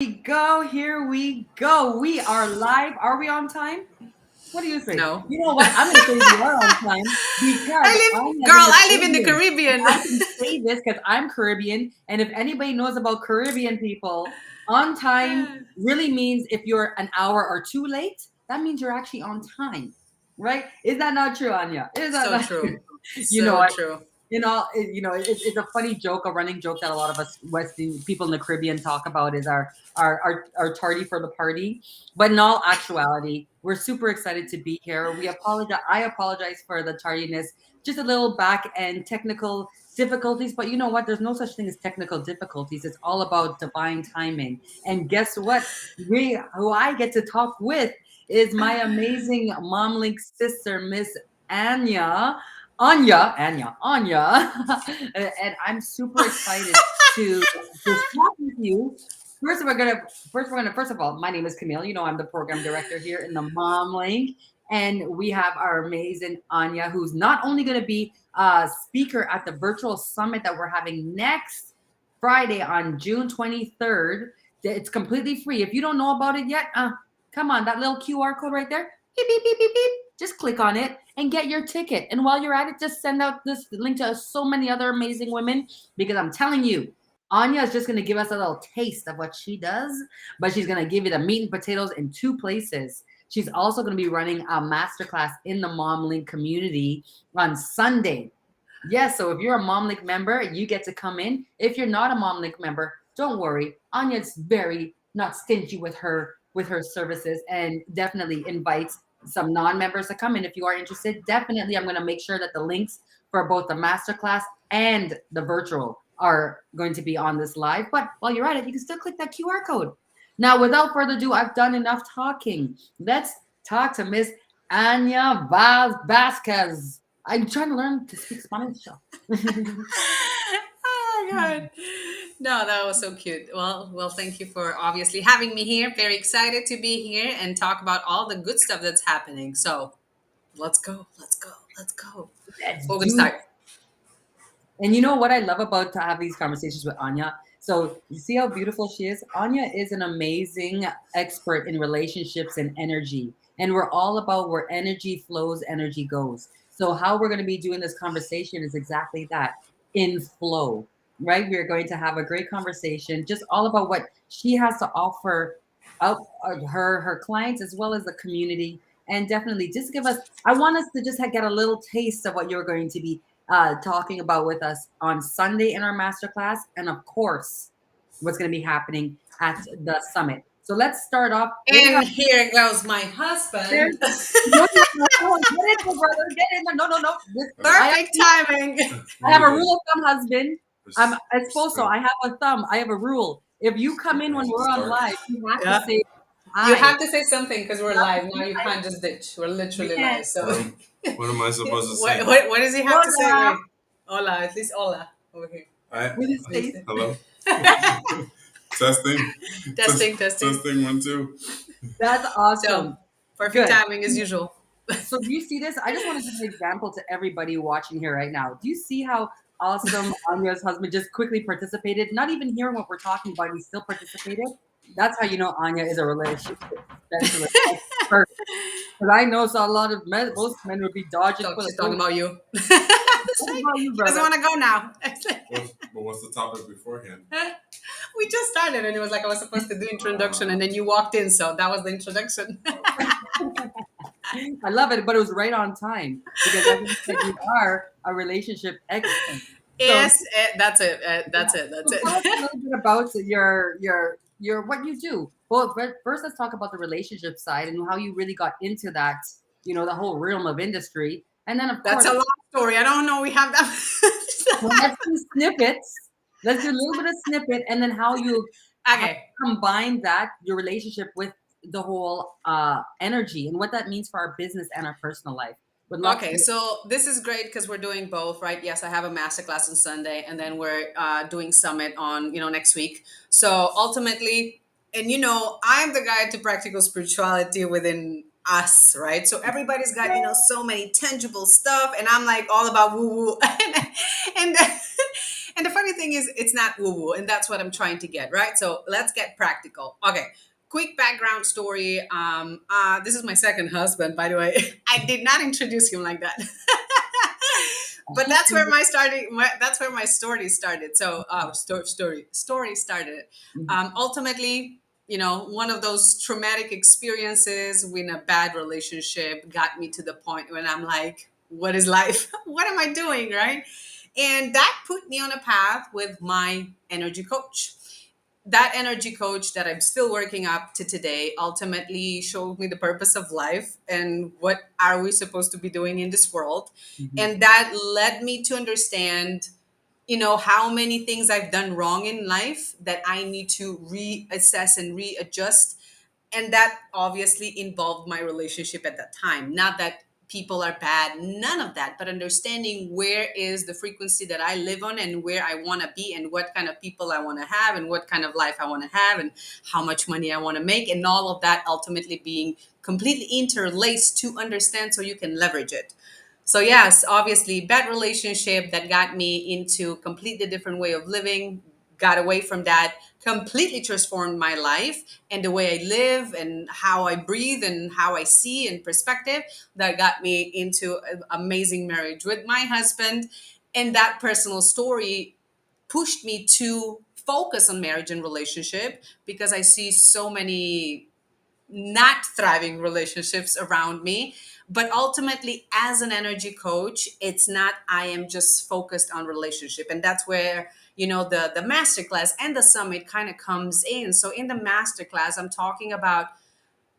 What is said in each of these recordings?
Here we go. We are live. Are we on time? What do you say? No. You know what? I'm going to say we are on time because Girl, Anya's in the I live in the Caribbean. Caribbean. I can say this because I'm Caribbean. And if anybody knows about Caribbean people, on time really means if you're an hour or two late, that means you're actually on time, right? Is that not true, Anya? Is that So not true? true. You know, So true. it's a funny joke, a running joke that a lot of us Western people in the Caribbean talk about is our tardy for the party. But in all actuality, we're super excited to be here. I apologize for the tardiness, just a little back end technical difficulties. But you know what? There's no such thing as technical difficulties. It's all about divine timing. And guess what? Who I get to talk with is my amazing mom link sister, Miss Anya. Anya, and I'm super excited to talk with you. First, first of all, my name is Camille. You know, I'm the program director here in the Mom Link, and we have our amazing Anya, who's not only going to be a speaker at the virtual summit that we're having next Friday on June 23rd. It's completely free. If you don't know about it yet, come on, that little QR code right there. Beep, beep, beep, beep, beep. Just click on it and get your ticket. And while you're at it, just send out this link to so many other amazing women because I'm telling you, Anya is just going to give us a little taste of what she does, but she's going to give you the meat and potatoes in two places. She's also going to be running a masterclass in the Mom Link community on Sunday. Yes, so if you're a Mom Link member, you get to come in. If you're not a Mom Link member, don't worry. Anya's very not stingy with her services and definitely invites some non-members to come in. If you are interested, definitely I'm going to make sure that the links for both the masterclass and the virtual are going to be on this live. But while you're at it, you can still click that QR code. Now, without further ado, I've done enough talking. Let's talk to Miss Anya Vasquez. I'm trying to learn to speak Spanish. Oh my god. No, that was so cute. Well, thank you for obviously having me here. Very excited to be here and talk about all the good stuff that's happening. So let's go. Let's go. Let's go. Let's We're gonna do. start. And you know what I love about to have these conversations with Anya? So you see how beautiful she is? Anya is an amazing expert in relationships and energy. And we're all about where energy flows, energy goes. So how we're going to be doing this conversation is exactly that, in flow, right? We're going to have a great conversation, just all about what she has to offer out her clients as well as the community. And definitely just give us, I want us to just get a little taste of what you're going to be talking about with us on Sunday in our masterclass, and of course, what's going to be happening at the summit. So let's start off. And here goes my There's, husband. no, no, no, get in there, brother. Get in there. No, no, no. Perfect timing. I have a rule of thumb, husband. I'm supposed to. I have a thumb. I have a rule. If you come in when we're on live, you have to Yeah. say You hi. have to say something because we're live now. You can't just ditch. We're literally live. So What am I supposed to say? what does he have to say? Hola. Wait. Hola, at least hola over here. With his face. Hello? Testing. Testing. Testing 1, 2. That's awesome. So perfect Good. timing as usual. So do you see this? I just want to give an example to everybody watching here right now. Do you see how awesome Anya's husband just quickly participated? Not even hearing what we're talking about, he still participated. That's how you know Anya is a relationship specialist. Because I know so a lot of men, most men would be dodging. She's talking about you. What about you, He doesn't brother? want to go now. But what's the topic beforehand? We just started and it was like I was supposed to do introduction and then you walked in, so that was the introduction. I love it, but it was right on time because as you said, you are a relationship expert. Yes, that's it. That's So it. tell us a little bit about your what you do. Well, first let's talk about the relationship side and how you really got into that. You know, the whole realm of industry, and then of That's course, a long story. I don't know. We have well, that. let's do snippets. Let's do a little bit of snippet, and then how you Okay. combine that your relationship with the whole energy and what that means for our business and our personal life. Would love Okay, to. so this is great because we're doing both, right? Yes, I have a masterclass on Sunday, and then we're doing summit on next week. So ultimately, and I'm the guide to practical spirituality within us, right? So everybody's got so many tangible stuff, and I'm like all about woo woo, and And the funny thing is, it's not woo woo, and that's what I'm trying to get, right? So let's get practical. Okay, quick background story. This is my second husband, by the way. I did not introduce him like that. But that's where that's where my story started. So story started. Ultimately, one of those traumatic experiences in a bad relationship got me to the point when I'm like, what is life? What am I doing, right? And that put me on a path with my energy coach. That energy coach that I'm still working up to today ultimately showed me the purpose of life and what are we supposed to be doing in this world. Mhm. And that led me to understand, how many things I've done wrong in life that I need to reassess and readjust. And that obviously involved my relationship at that time. Not that people are bad, none of that, but understanding where is the frequency that I live on and where I want to be and what kind of people I want to have and what kind of life I want to have and how much money I want to make, and all of that ultimately being completely interlaced to understand so you can leverage it. So yes, obviously bad relationship that got me into completely different way of living, got away from that, completely transformed my life and the way I live and how I breathe and how I see and perspective. That got me into an amazing marriage with my husband. And that personal story pushed me to focus on marriage and relationship because I see so many not thriving relationships around me. But ultimately, as an energy coach, it's not I am just focused on relationship. And that's where, the masterclass and the summit kind of comes in. So in the masterclass, I'm talking about,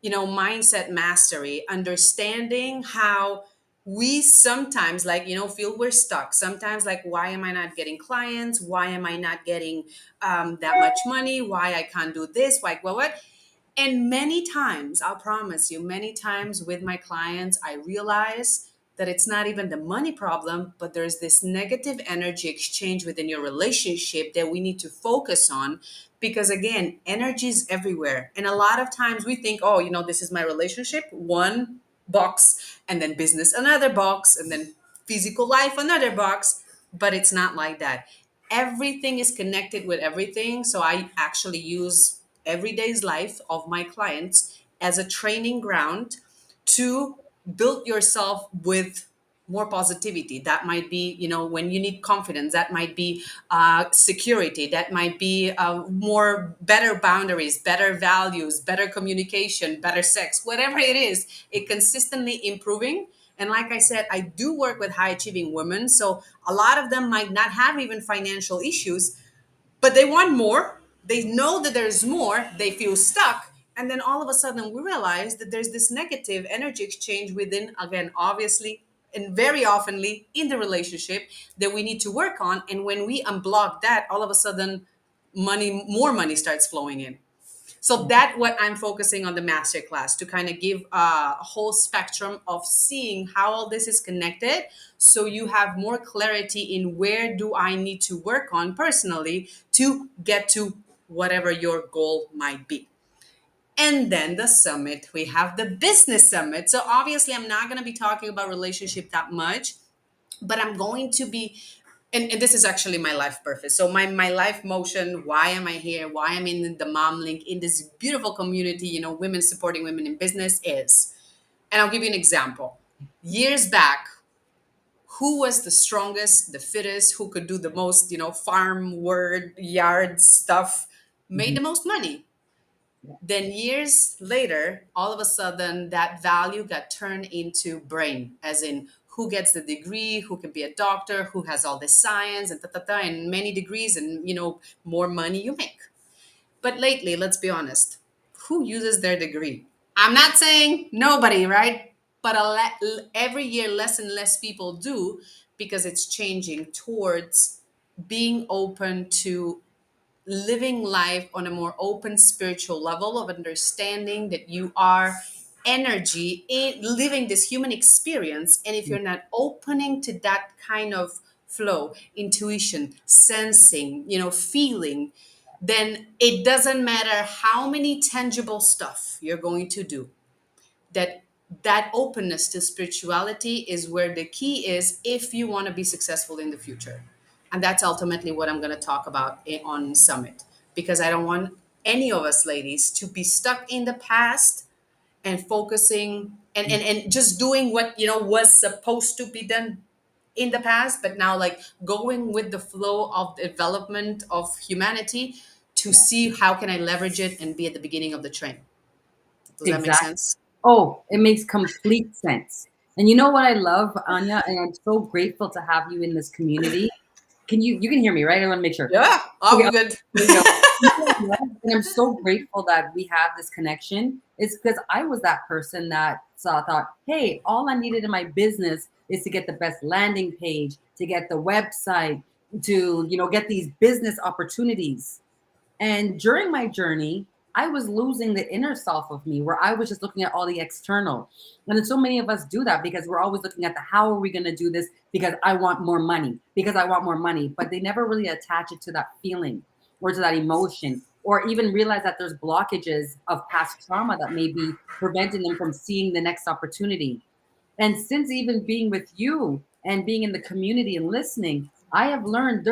mindset mastery, understanding how we sometimes feel we're stuck. Sometimes like, why am I not getting clients? Why am I not getting that much money? Why I can't do this? Like, well, what? And many times, I'll promise you, many times with my clients, I realize that it's not even the money problem, but there's this negative energy exchange within your relationship that we need to focus on. Because again, energy is everywhere. And a lot of times we think, oh, this is my relationship, one box, and then business, another box, and then physical life, another box. But it's not like that. Everything is connected with everything. So I actually use everyday's life of my clients as a training ground to build yourself with more positivity. That might be, when you need confidence. That might be security. That might be more better boundaries, better values, better communication, better sex, whatever it is, it consistently improving. And like I said, I do work with high achieving women. So a lot of them might not have even financial issues, but they want more. They know that there's more. They feel stuck. And then all of a sudden, we realize that there's this negative energy exchange within, again, obviously, and very oftenly in the relationship that we need to work on. And when we unblock that, all of a sudden, more money starts flowing in. So that what I'm focusing on the master class to kind of give a whole spectrum of seeing how all this is connected, so you have more clarity in where do I need to work on personally to get to whatever your goal might be. And then the summit, we have the business summit. So obviously I'm not going to be talking about relationship that much, but I'm going to be, and this is actually my life purpose. So my life motion, why am I here? Why I'm in the Mom Link in this beautiful community, women supporting women in business is, and I'll give you an example. Years back, who was the strongest, the fittest, who could do the most, farm, word, yard stuff, made the Mhm. most money? Then years later, all of a sudden, that value got turned into brain, as in who gets the degree, who can be a doctor, who has all this science and and many degrees, and more money you make. But lately, let's be honest, who uses their degree? I'm not saying nobody, right? But every year, less and less people do, because it's changing towards being open to living life on a more open spiritual level of understanding that you are energy in living this human experience. And if you're not opening to that kind of flow, intuition, sensing, feeling, then it doesn't matter how many tangible stuff you're going to do. That openness to spirituality is where the key is if you want to be successful in the future. And that's ultimately what I'm going to talk about on Summit, because I don't want any of us ladies to be stuck in the past and focusing and just doing what was supposed to be done in the past, but now like going with the flow of development of humanity to Yeah, see how can I leverage it and be at the beginning of the train. Does that make exactly. sense? Oh, it makes complete sense. And you know what I love, Anya, and I'm so grateful to have you in this community. You can hear me, right? I want to make sure. Yeah, Okay, all okay, good. there we go. You know what? And I'm so grateful that we have this connection. It's because I was that person that thought, hey, all I needed in my business is to get the best landing page, to get the website, to get these business opportunities. And during my journey, I was losing the inner self of me where I was just looking at all the external. And then so many of us do that because we're always looking at the how are we going to do this because I want more money, because I want more money. But they never really attach it to that feeling or to that emotion or even realize that there's blockages of past trauma that may be preventing them from seeing the next opportunity. And since even being with you and being in the community and listening, I have learned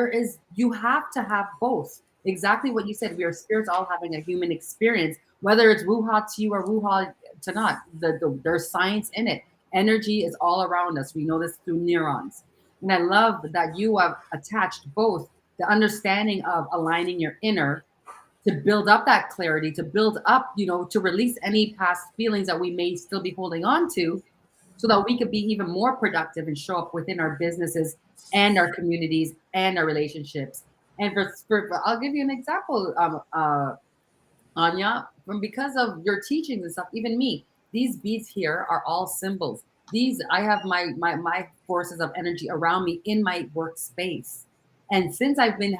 you have to have both. Exactly what you said. We are spirits all having a human experience, whether it's Wuha to you or Wuha to not. There's science in it. Energy is all around us. We know this through neurons. And I love that you have attached both the understanding of aligning your inner to build up that clarity, to build up, to release any past feelings that we may still be holding on to so that we could be even more productive and show up within our businesses and our communities and our relationships. And I'll give you an example, Anya, from because of your teachings and stuff, even me, these beads here are all symbols. These I have my forces of energy around me in my workspace. And since I've been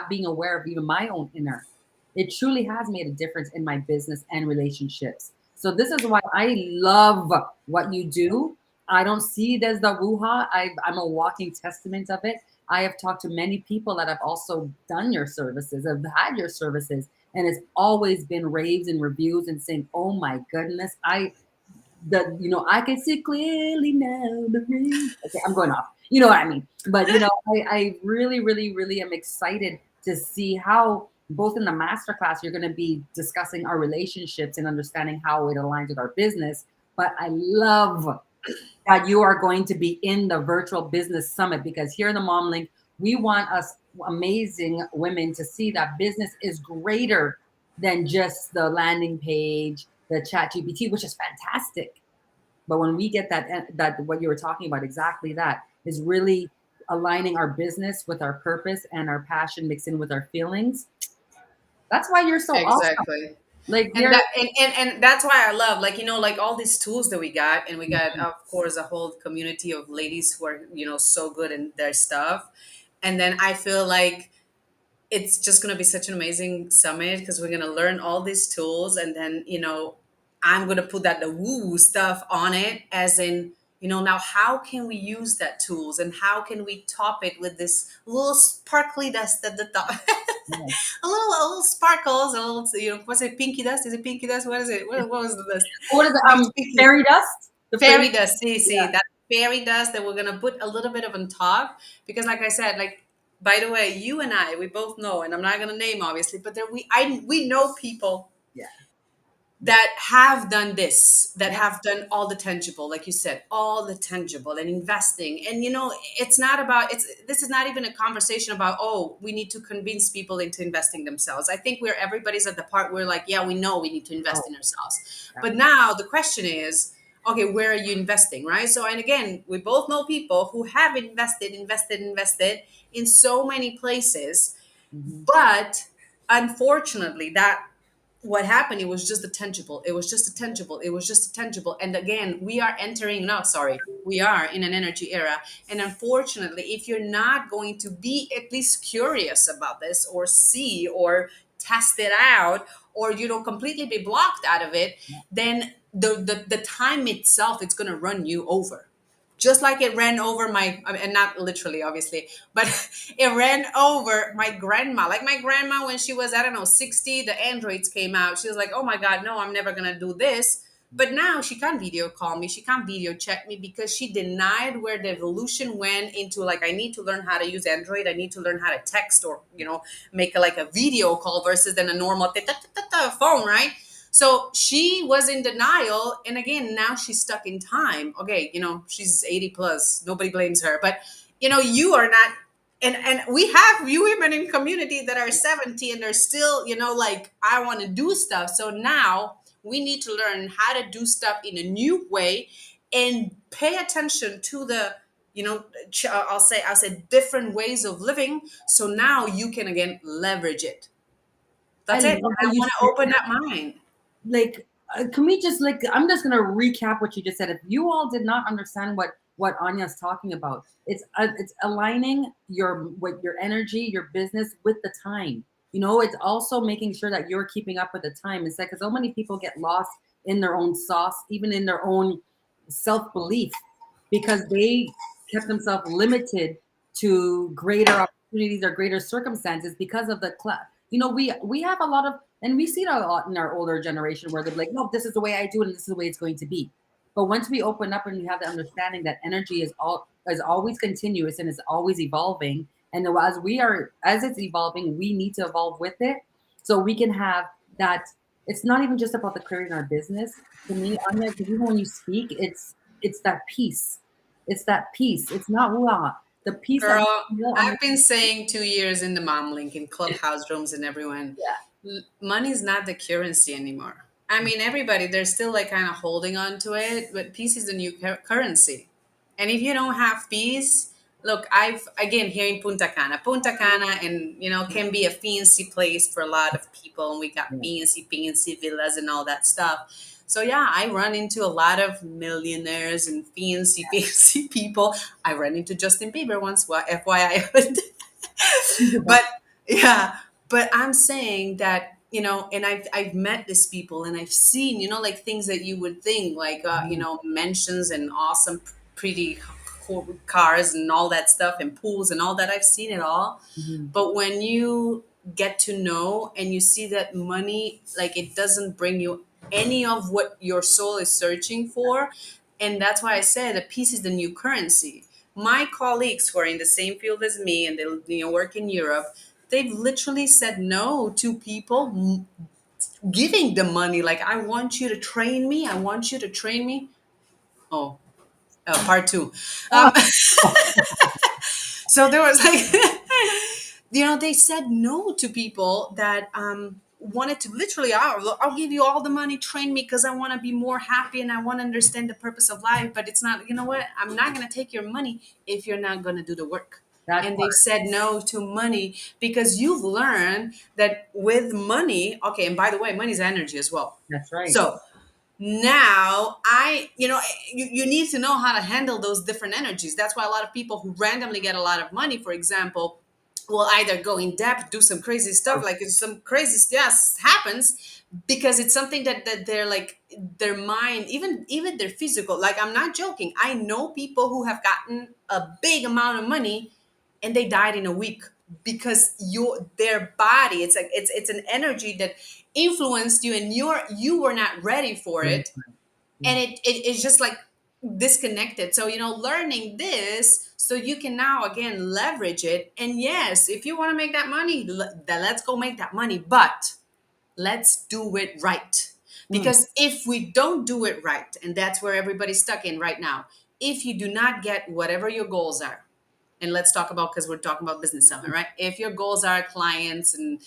being aware of even my own inner, it truly has made a difference in my business and relationships. So this is why I love what you do. I don't see it as the woo-ha. I'm a walking testament of it. I have talked to many people that have also done your services, have had your services, and it's always been raves and reviews and saying, "Oh my goodness, I can see clearly now the ring." Okay, I'm going off. You know what I mean? But I really, really, really am excited to see how both in the masterclass you're going to be discussing our relationships and understanding how it aligns with our business. But I love that you are going to be in the virtual business summit because here in the Mom Link, we want us amazing women to see that business is greater than just the landing page, the chat GPT, which is fantastic. But when we get that what you were talking about, exactly that is really aligning our business with our purpose and our passion mixed in with our feelings. That's why you're so awesome. Exactly. Like And you're that and that's why I love, like, like all these tools that we got, and we got, of course, a whole community of ladies who are, so good in their stuff. And then I feel like it's just going to be such an amazing summit because we're going to learn all these tools, and then I'm going to put that the woo stuff on it, as in, now how can we use that tools, and how can we top it with this little sparkly dust at the top. A little sparkles, a little, what's it, pinky dust? Is it pinky dust? What is it? What was the dust? what is it? Nice pinky. Fairy dust? The Fairy fairy dust. See, yeah. that fairy dust that we're gonna put a little bit of on top, because, like I said, like, by the way, you and I, we both know, and I'm not gonna name obviously, but we know people Yeah. that have done this, that Yeah. have done all the tangible, like you said, all the tangible and investing. And it's not about, this is not even a conversation about, oh, we need to convince people into investing themselves. I think everybody's at the part where, like, yeah, we know we need to invest Oh, in ourselves. But definitely. now the question is, okay, where are you investing, right? So, and again, we both know people who have invested in so many places, Mhm. but unfortunately, that what happened, it was just a tangible, it was just a tangible, it was just a tangible. And again, we are entering, no, sorry, we are in an energy era. And unfortunately, if you're not going to be at least curious about this, or see, or test it out, or completely be blocked out of it, then the time itself, it's going to run you over, just like it ran over and not literally, obviously, but it ran over my grandma. Like, my grandma, when she was, I don't know, 60, the androids came out. She was like, oh my God, no, I'm never going to do this. But now she can't video call me, she can't video check me because she denied where the evolution went into, like, I need to learn how to use Android, I need to learn how to text or, make like a video call versus than a normal phone, right? So she was in denial. And again, now she's stuck in time. Okay, she's 80 plus. Nobody blames her. But you are not, and we have you women in community that are 70 and they're still, like, I want to do stuff. So now we need to learn how to do stuff in a new way and pay attention to the I'll say different ways of living, so now you can again leverage it. I That's it. love how I you want to said open that. that mind. Like, can we just, like, I'm just gonna recap what you just said. If you all did not understand what Anya's talking about, it's aligning your energy, your business with the time. It's also making sure that you're keeping up with the time. It's like, because so many people get lost in their own sauce, even in their own self belief, because they kept themselves limited to greater opportunities or greater circumstances because of the class. We have a lot of, and we see it a lot in our older generation where they're like, no, this is the way I do it, and this is the way it's going to be. But once we open up and we have the understanding that energy is always continuous and is always evolving, and as it's evolving, we need to evolve with it, so we can have that. It's not even just about the career in our business. To me, Anya, because even when you speak, it's that peace. It's that peace. It's not the peace that Girl, we feel on the I've been saying 2 years in the mom link in clubhouse rooms and everyone, yeah. money's not the currency anymore. I mean, everybody, they're still like kind of holding on to it, but peace is the new currency. And if you don't have peace, look, I've, again, here in Punta Cana, and, can be a fancy place for a lot of people. And we got Yeah. fancy villas and all that stuff. So yeah, I run into a lot of millionaires and fancy people. I ran into Justin Bieber once, FYI. But yeah, but I'm saying that, and I've met these people and I've seen, like things that you would think like, mansions and awesome, pretty cars and all that stuff and pools and all that. I've seen it all. Mhm. But when you get to know and you see that money, like, it doesn't bring you any of what your soul is searching for. And that's why I said that peace is the new currency. My colleagues who are in the same field as me and they, work in Europe, they've literally said no to people giving them money. Like, I want you to train me. I want you to train me. Oh, part two. Oh, Um, so there was like, they said no to people that wanted to literally, I'll give you all the money, train me because I want to be more happy and I want to understand the purpose of life. But it's not, you know what? I'm not going to take your money if you're not going to do the work. that And part. they've said no to money because you've learned that with money, okay, and by the way, money is energy as well. That's right. So now you need to know how to handle those different energies. That's why a lot of people who randomly get a lot of money, for example, will either go in debt, do some crazy stuff, like some crazy yes happens, because it's something that they're like, their mind, even their physical, like, I'm not joking, I know people who have gotten a big amount of money and they died in a week because their body, it's like it's an energy that influenced you and you were not ready for Right. it. And it's just like disconnected. So learning this so you can now again leverage it. And yes, if you want to make that money, then let's go make that money, but let's do it right. Mm. Because if we don't do it right, and that's where everybody's stuck in right now, if you do not get whatever your goals are, and let's talk about, because we're talking about business summit, right? If your goals are clients and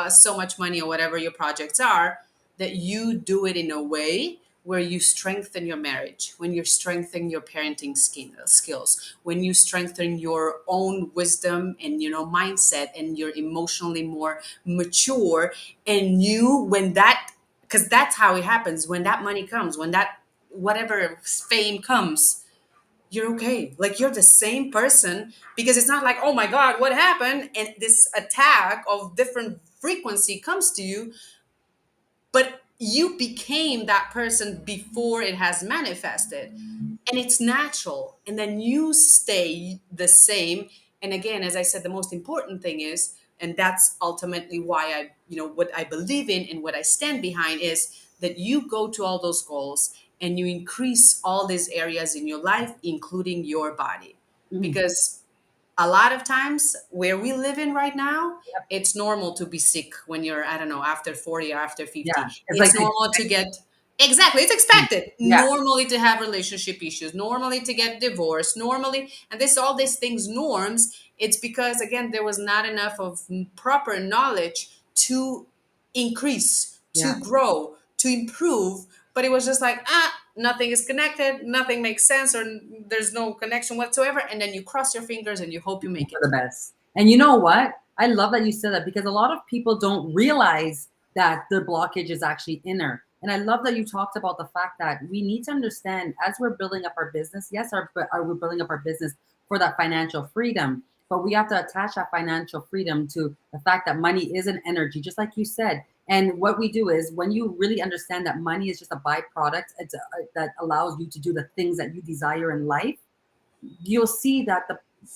so much money or whatever your projects are, that you do it in a way where you strengthen your marriage, when you strengthen your parenting skills, when you strengthen your own wisdom and mindset, and you're emotionally more mature, and when that, because that's how it happens, when that money comes, when that whatever fame comes, you're okay. Like, you're the same person, because it's not like, oh my God, what happened? And this attack of different frequency comes to you, but you became that person before it has manifested. And it's natural. And then you stay the same. And again, as I said, the most important thing is, and that's ultimately why what I believe in and what I stand behind is that you go to all those goals and you increase all these areas in your life, including your body. Mm. Because a lot of times where we live in right now, Yep. it's normal to be sick when you're, I don't know, after 40 or after Yeah. 50. It's like, It's normal to get, exactly, it's mm, expected. yeah. Normally to have relationship issues, normally to get divorced, normally, and this, all these things, norms, it's because, again, there was not enough of proper knowledge to increase, Yeah. to grow, to improve. But it was just like, nothing is connected, nothing makes sense, or there's no connection whatsoever. And then you cross your fingers and you hope you make For it. the best. And you know what? I love that you said that because a lot of people don't realize that the blockage is actually inner. And I love that you talked about the fact that we need to understand as we're building up our business. Yes, are we building up our business for that financial freedom? But we have to attach that financial freedom to the fact that money is an energy, just like you said. And what we do is when you really understand that money is just a byproduct, that allows you to do the things that you desire in life, you'll see that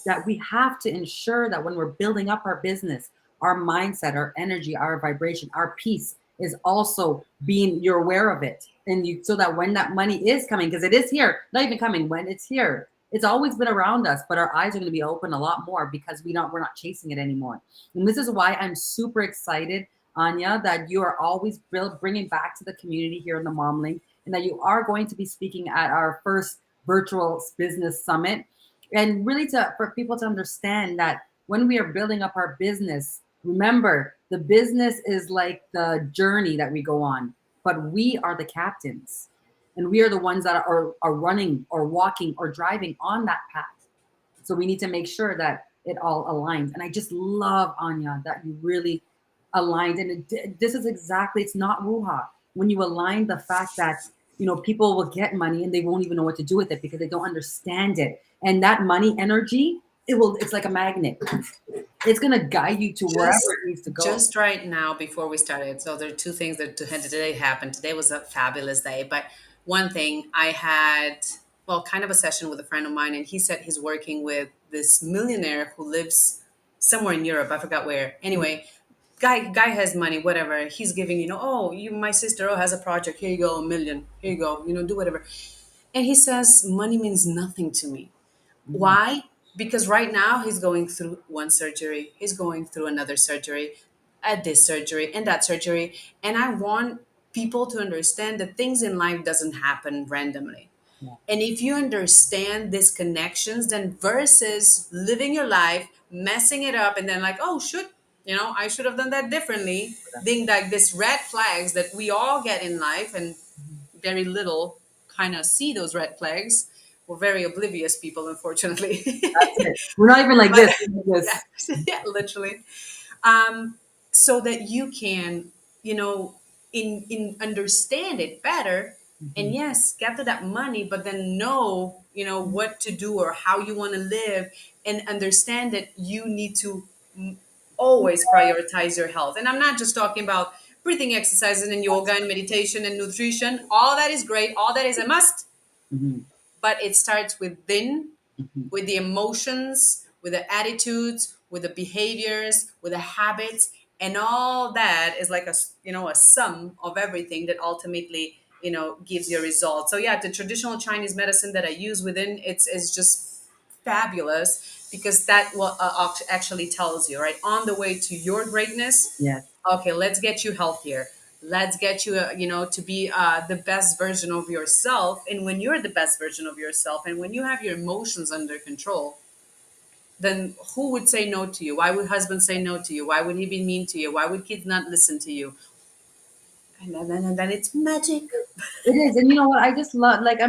that we have to ensure that when we're building up our business, our mindset, our energy, our vibration, our peace is also being, you're aware of it, and you, so that when that money is coming, because it is here, not even coming, when it's here, it's always been around us, but our eyes are going to be open a lot more because we're not chasing it anymore. And this is why I'm super excited, Anya, that you are always bringing back to the community here in the Mom Link, and that you are going to be speaking at our first virtual business summit, and really to for people to understand that when we are building up our business, remember the business is like the journey that we go on, but we are the captains, and we are the ones that are running or walking or driving on that path. So we need to make sure that it all aligns. And I just love, Anya, that you really aligned. And this is exactly, it's not ruha. When you align the fact that, people will get money and they won't even know what to do with it because they don't understand it. And that money energy, it's like a magnet. It's going to guide you to wherever just it needs to go. just right now before we started, so there are two things that today happened. Today was a fabulous day, but one thing, I had, well, kind of a session with a friend of mine, and he said he's working with this millionaire who lives somewhere in Europe, I forgot where. Anyway, guy has money, whatever. He's giving, oh, you, my sister, oh, has a project, here you go, 1 million, here you go, do whatever. And he says money means nothing to me. Mhm. Why? Because right now he's going through one surgery, he's going through another surgery, at this surgery and that surgery. And I want people to understand that things in life doesn't happen randomly. Yeah. And if you understand these connections, then versus living your life, messing it up, and then like, oh, shoot, I should have done that differently. Being like this red flags that we all get in life, and Mhm. very little kind of see those red flags. We're very oblivious people, unfortunately. That's it. We're not even like But this. We're like yeah, this. yeah, literally. um, so that you can, in understand it better, and Mhm. yes, get to that money, but then know, what to do or how you want to live, and understand that you need to always prioritize your health. And I'm not just talking about breathing exercises and yoga and meditation and nutrition. All that is great. All that is a must, Mhm. but it starts within, Mhm. with the emotions, with the attitudes, with the behaviors, with the habits, and all that is like a sum of everything that ultimately gives you a result. So yeah, the traditional Chinese medicine that I use within, it's is just fabulous, because that what actually tells you, right, on the way to your greatness. Yes. Okay, let's get you healthier, let's get you to be the best version of yourself. And when you're the best version of yourself, and when you have your emotions under control, then who would say no to you? Why would husband say no to you? Why would he be mean to you? Why would kids not listen to you? And then it's magic. It is. And you know what? I just love, like,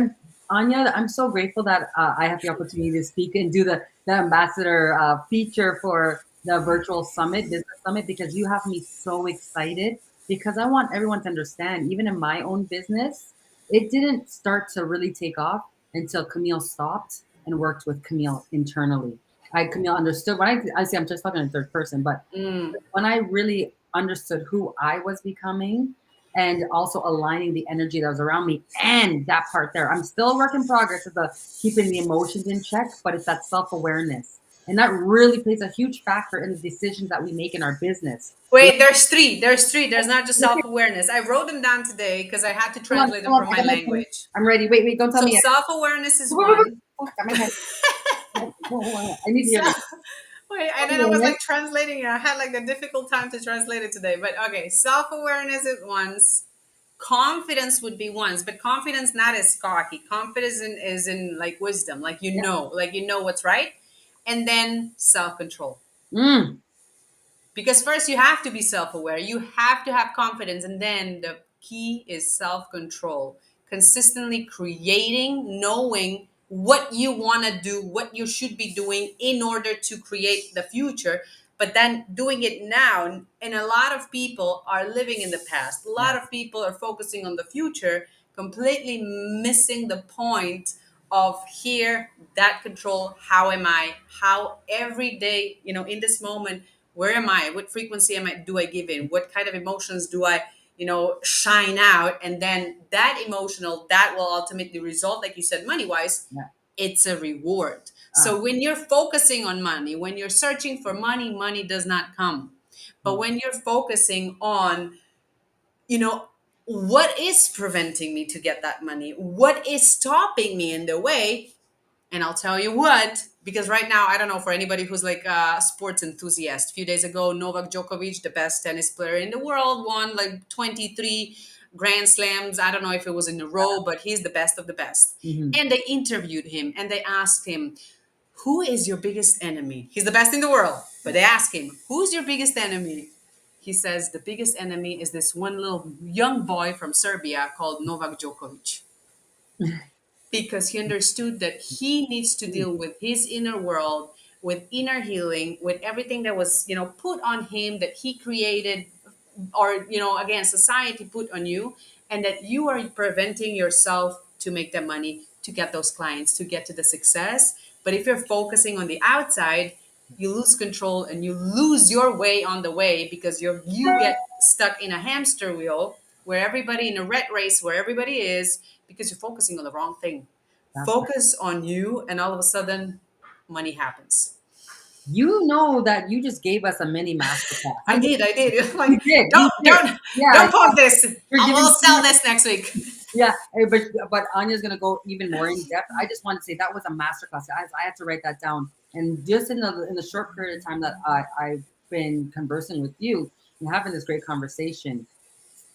Anya, I'm so grateful that I have the opportunity to speak and do the ambassador feature for the virtual summit, business summit, because you have me so excited, because I want everyone to understand, even in my own business, it didn't start to really take off until Camille stopped and worked with Camille internally. Camille understood when I say, I'm just talking in third person, but Mm. when I really understood who I was becoming, and also aligning the energy that was around me, and that part there, I'm still a work in progress of the keeping the emotions in check, but it's that self-awareness. And that really plays a huge factor in the decisions that we make in our business. Wait, there's three. There's three. There's not just self awareness. I wrote them down today because I had to Hold on, translate them hold on. from I my got my pen. language. I'm ready. Wait, wait, don't tell So me yet. self awareness is Wait, wait, wait, one. wait. I got my pen. I need to hear So, this. wait, and then I was like translating it. I had like a difficult time to translate it today. But okay, self awareness is once. Confidence would be once, but confidence not as cocky. Confidence is in like wisdom, Yeah. like you know what's right, and then self control. Mm. Because first you have to be self-aware, you have to have confidence, and then the key is self-control, consistently creating, knowing what you want to do, what you should be doing in order to create the future, but then doing it now. And a lot of people are living in the past, a lot Yeah. of people are focusing on the future, completely missing the point of here, that control. How am I, how every day, in this moment, where am I, what frequency do I give in, what kind of emotions do I shine out, and then that emotional that will ultimately result, like you said, money wise, Yeah. it's a reward. Ah. So when you're focusing on money, when you're searching for money, money does not come. But Mm. when you're focusing on, you know what is preventing me to get that money, what is stopping me in the way. And I'll tell you what, because right now, I don't know, for anybody who's like a sports enthusiast, a few days ago, Novak Djokovic, the best tennis player in the world, won like 23 Grand Slams. I don't know if it was in a row, but he's the best of the best. Mhm. And they interviewed him and they asked him, who is your biggest enemy? He's the best in the world. But they ask him, who's your biggest enemy? He says, the biggest enemy is this one little young boy from Serbia called Novak Djokovic, because he understood that he needs to deal with his inner world, with inner healing, with everything that was, put on him, that he created, or, again, society put on you, and that you are preventing yourself to make that money, to get those clients, to get to the success. But if you're focusing on the outside, you lose control and you lose your way on the way, because you get stuck in a hamster wheel where everybody, in a rat race where everybody is, because you're focusing on the wrong thing. That's right. Focus on you, and all of a sudden, money happens. You know that you just gave us a mini masterclass. I did, I did. You Like, did. You don't, did. don't, Yeah. don't pause this. You're I giving will so sell much. this next week. Yeah, but Anya's gonna go even more in depth. I just want to say that was a masterclass. I had to write that down. And just in the short period of time that I've been conversing with you and having this great conversation,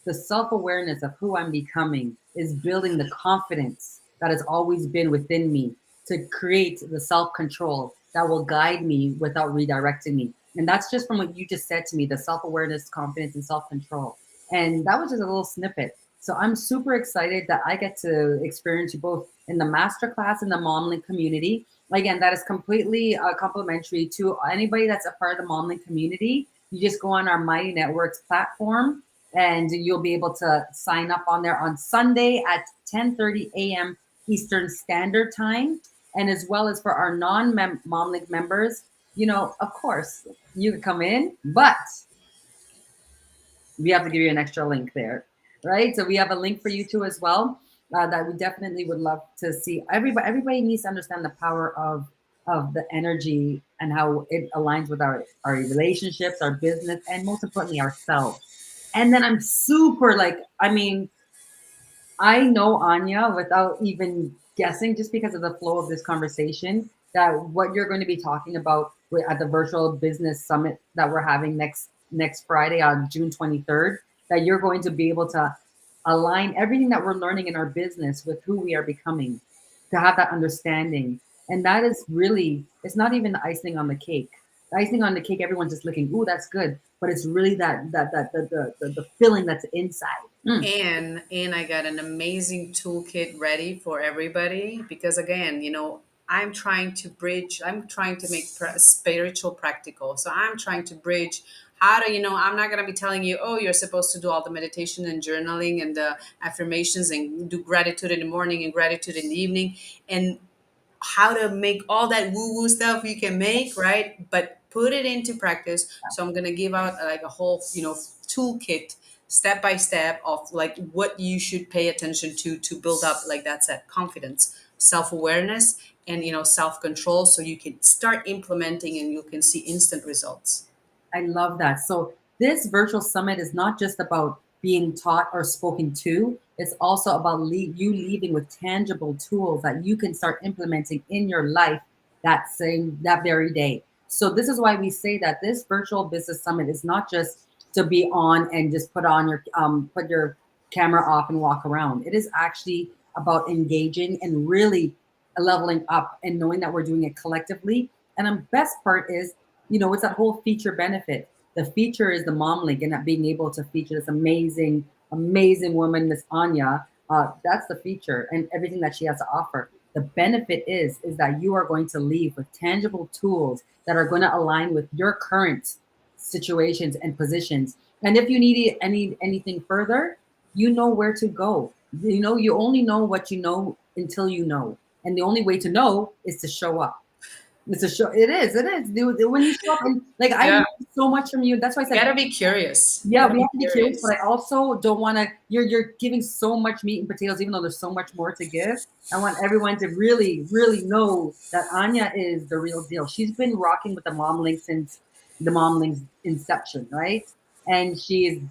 the self-awareness of who I'm becoming is building the confidence that has always been within me to create the self-control that will guide me without redirecting me. And that's just from what you just said to me, the self-awareness, confidence, and self-control. And that was just a little snippet. So I'm super excited that I get to experience you both in the masterclass in the MomLink community. Again, that is completely complimentary to anybody that's a part of the MomLink community. You just go on our Mighty Networks platform and you'll be able to sign up on there on Sunday at 10:30 a.m. Eastern Standard Time. And as well as for our non-MomLink members, of course, you can come in, but we have to give you an extra link there, right? So we have a link for you too as well, that we definitely would love to see. Everybody needs to understand the power of the energy and how it aligns with our relationships, our business, and most importantly, ourselves. And then I'm super like, I mean, I know Anya without even guessing, just because of the flow of this conversation, that what you're going to be talking about at the virtual business summit that we're having next Friday on June 23rd, that you're going to be able to align everything that we're learning in our business with who we are becoming, to have that understanding. And that is really, it's not even the icing on the cake. The icing on the cake, everyone's just looking, ooh, that's good. But it's really the feeling that's inside. Mm. And I got an amazing toolkit ready for everybody, because again, I'm trying to make spiritual practical. So I'm trying to bridge how to, I'm not going to be telling you, oh, you're supposed to do all the meditation and journaling and the affirmations and do gratitude in the morning and gratitude in the evening, and how to make all that woo woo stuff you can make, right? But put it into practice. So I'm going to give out like a whole, toolkit, step by step, of like what you should pay attention to build up, like that said, confidence, self-awareness, and self-control, so you can start implementing and you can see instant results. I love that. So this virtual summit is not just about being taught or spoken to. It's also about you leaving with tangible tools that you can start implementing in your life that very day. So this is why we say that this virtual business summit is not just to be on and just put your camera off and walk around. It is actually about engaging and really leveling up and knowing that we're doing it collectively. And the best part is, it's that whole feature benefit. The feature is the mom link and that being able to feature this amazing, amazing woman, Miss Anya. That's the feature and everything that she has to offer. The benefit is that you are going to leave with tangible tools that are going to align with your current situations and positions. And if you need anything further, you know where to go. You only know what you know until you know. And the only way to know is to show up. It's a show. It is. It is. When you show up, and like I Yeah, learned so much from you. That's why I you said, gotta be curious. You yeah, gotta we be have to be curious, but curious. I also don't want to. You're giving so much meat and potatoes, even though there's so much more to give. I want everyone to really, really know that Anya is the real deal. She's been rocking with the Mom Link since the Mom Link's inception, right? And she is,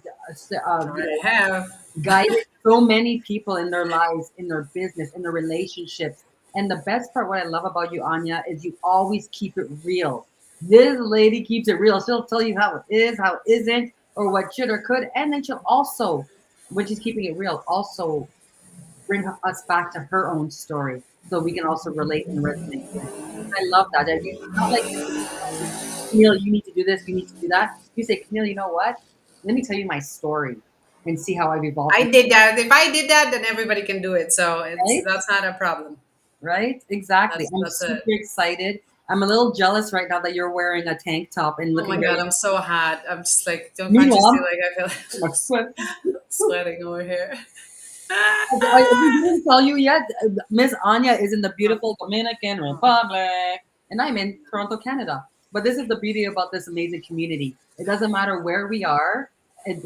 I have. guided so many people in their lives, in their business, in their relationships. And the best part, what I love about you, Anya, is you always keep it real. This lady keeps it real. She'll tell you how it is, how it isn't, or what should or could. And then she'll also, when she's keeping it real, also bring us back to her own story so we can also relate and resonate with. I love that. It's not like, Camille, you need to do this, you need to do that. You say, Camille, you know what? Let me tell you my story and see how I've evolved. I did that. If I did that, then everybody can do it. So Right? that's not a problem. Right? Exactly. I'm That's it. super excited. I'm a little jealous right now that you're wearing a tank top and Oh my looking god, very. I'm so hot. I'm just like, can't you see? Meanwhile, Like I feel my sweat. sweating over here. We didn't tell you yet. Miss Anya is in the beautiful Dominican Republic, and I'm in Toronto, Canada. But this is the beauty about this amazing community. It doesn't matter where we are.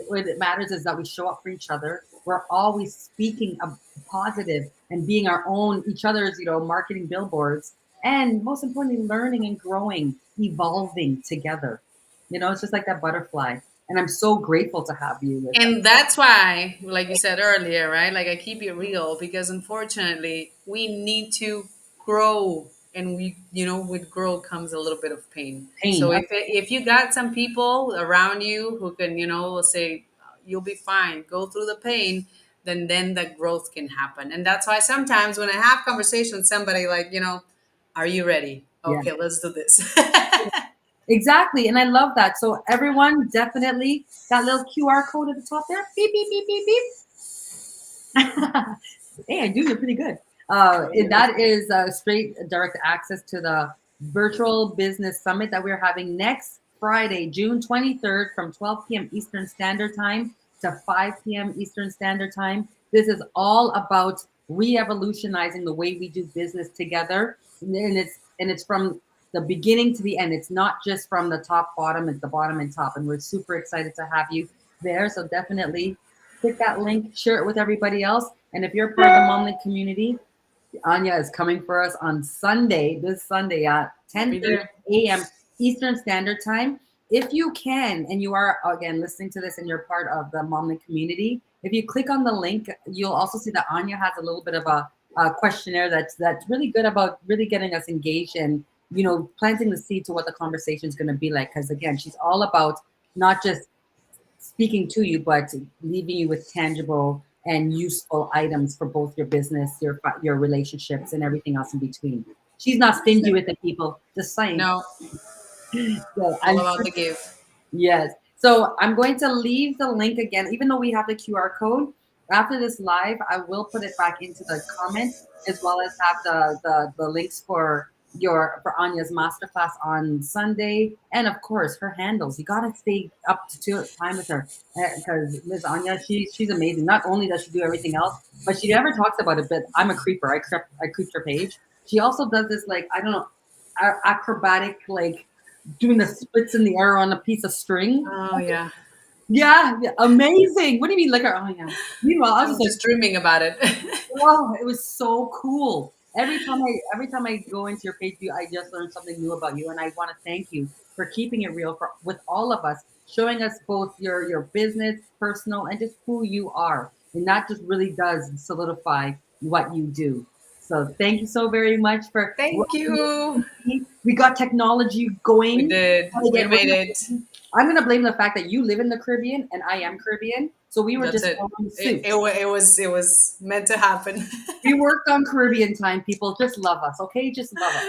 What it matters is that we show up for each other. We're always speaking a positive and being our own, each other's, marketing billboards, and most importantly, learning and growing, evolving together. It's just like that butterfly. And I'm so grateful to have you with us. And that's why, like you said earlier, right? Like I keep it real because unfortunately we need to grow, and with growth comes a little bit of pain. Pain. So if you got some people around you who can, say you'll be fine, go through the pain, then the growth can happen. And that's why sometimes when I have conversations with somebody, like, are you ready? Yeah. Okay, let's do this. Exactly. And I love that. So everyone definitely that little QR code at the top there. Beep, beep, beep, beep, beep. Hey, I do. You're pretty good. That is straight direct access to the virtual business summit that we're having next Friday, June 23rd from 12 p.m. Eastern Standard Time to 5 p.m. Eastern Standard Time. This is all about re-evolutionizing the way we do business together. And it's from the beginning to the end. It's not just from the top, bottom, it's the bottom and top. And we're super excited to have you there. So definitely click that link, share it with everybody else. And if you're part of the Mom Link community, Anya is coming for us on Sunday, this Sunday at I'll be 10:30 there. a.m. Eastern Standard Time. If you can, and you are, again, listening to this and you're part of the Mom Link community, if you click on the link, you'll also see that Anya has a little bit of a questionnaire that's really good about really getting us engaged and, planting the seed to what the conversation is going to be like. Because, again, she's all about not just speaking to you, but leaving you with tangible and useful items for both your business, your relationships, and everything else in between. She's not stingy with the people, just saying. No, So all I'm about the give. Yes. So I'm going to leave the link again, even though we have the QR code. After this live, I will put it back into the comments as well as have the links for Anya's masterclass on Sunday, and of course her handles. You gotta stay up to time with her because Ms. Anya, she's amazing. Not only does she do everything else, but she never talks about it. But I'm a creeper. I creeped her page. She also does this, like, I don't know, acrobatic, like doing the splits in the air on a piece of string. Oh yeah, Yeah, yeah, amazing. What do you mean, like? Oh yeah. Meanwhile, I was I'm just like, just dreaming about it. wow, it was so cool. every time I go into your page view, I just learn something new about you, and I want to thank you for keeping it real with all of us, showing us both your business, personal, and just who you are, and that just really does solidify what you do. So thank you so very much for Thank rocking you. with me. We got technology We going. did. And We again, made it. I'm gonna blame the fact that you live in the Caribbean and I am Caribbean, so we were That's just it. following It, suit. it, wa- it was meant to happen. We worked on Caribbean time, people. Just love us, okay? Just love us.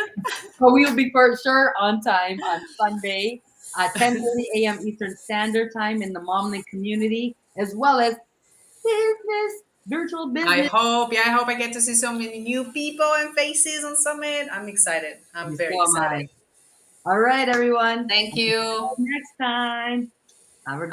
So we will be for sure on time on Sunday at 10:30 a.m. Eastern Standard Time in the Momlink community, as well as business, virtual I business. hope, yeah, I hope I get to see so many new people and faces on Summit. I'm excited. I'm very So am I. excited. All right, everyone. Thank you. Until next time. Have a great